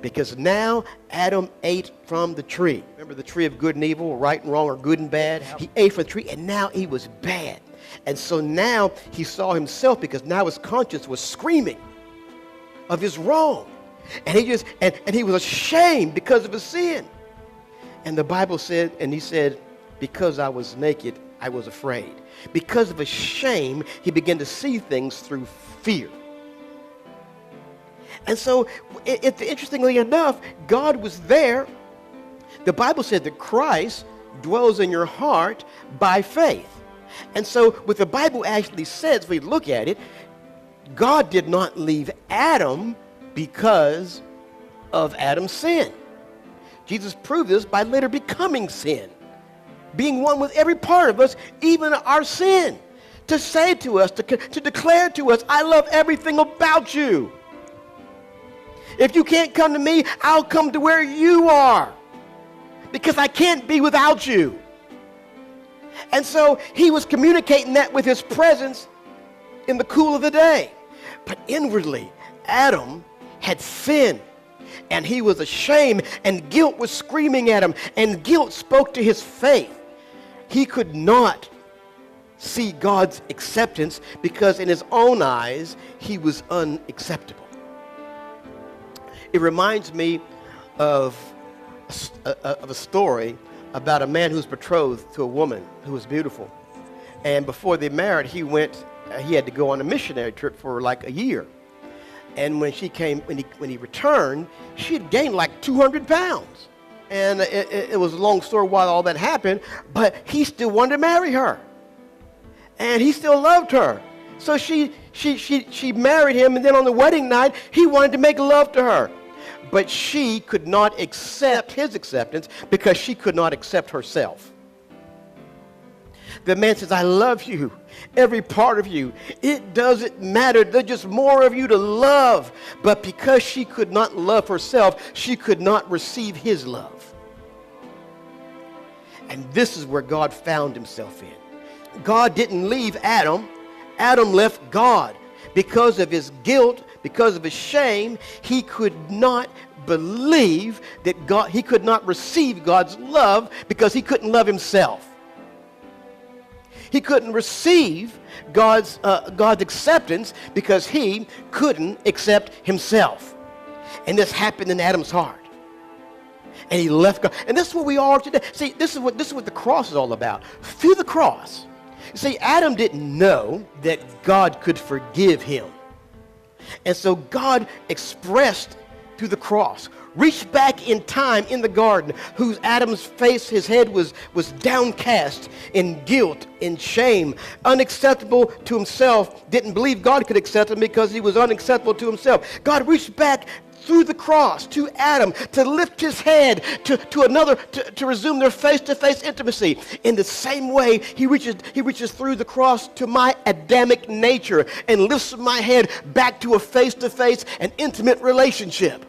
because now Adam ate from the tree. Remember the tree of good and evil, right and wrong, or good and bad? He ate from the tree, and now he was bad. And so now he saw himself, because now his conscience was screaming of his wrong. And he was ashamed because of his sin. And the Bible said, and he said, because I was naked, I was afraid. Because of his shame, he began to see things through fear. And so, interestingly enough, God was there. The Bible said that Christ dwells in your heart by faith. And so, what the Bible actually says, if we look at it, God did not leave Adam because of Adam's sin. Jesus proved this by later becoming sin, being one with every part of us, even our sin, to say to us, to declare to us, I love everything about you. If you can't come to me, I'll come to where you are, because I can't be without you. And so he was communicating that with his presence in the cool of the day. But inwardly, Adam had sinned, and he was ashamed, and guilt was screaming at him, and guilt spoke to his faith. He could not see God's acceptance because in his own eyes, he was unacceptable. It reminds me of a story about a man who was betrothed to a woman who was beautiful. And before they married, he had to go on a missionary trip for like a year. And when he returned, she had gained like 200 pounds. And it was a long story why all that happened, but he still wanted to marry her. And he still loved her. So she married him, and then on the wedding night, he wanted to make love to her. But she could not accept his acceptance because she could not accept herself. The man says, I love you, every part of you. It doesn't matter. There's just more of you to love. But because she could not love herself, she could not receive his love. And this is where God found himself in. God didn't leave Adam. Adam left God. Because of his guilt, because of his shame, he could not believe that he could not receive God's love because he couldn't love himself. He couldn't receive God's acceptance because he couldn't accept himself. And this happened in Adam's heart. And he left God. And this is what we are today. See, this is what the cross is all about. Through the cross. See, Adam didn't know that God could forgive him. And so God expressed through the cross, reached back in time in the garden, whose Adam's face, his head was downcast in guilt, in shame, unacceptable to himself, didn't believe God could accept him because he was unacceptable to himself. God reached back through the cross to Adam to lift his head to resume their face-to-face intimacy. In the same way, he reaches through the cross to my Adamic nature and lifts my head back to a face-to-face and intimate relationship.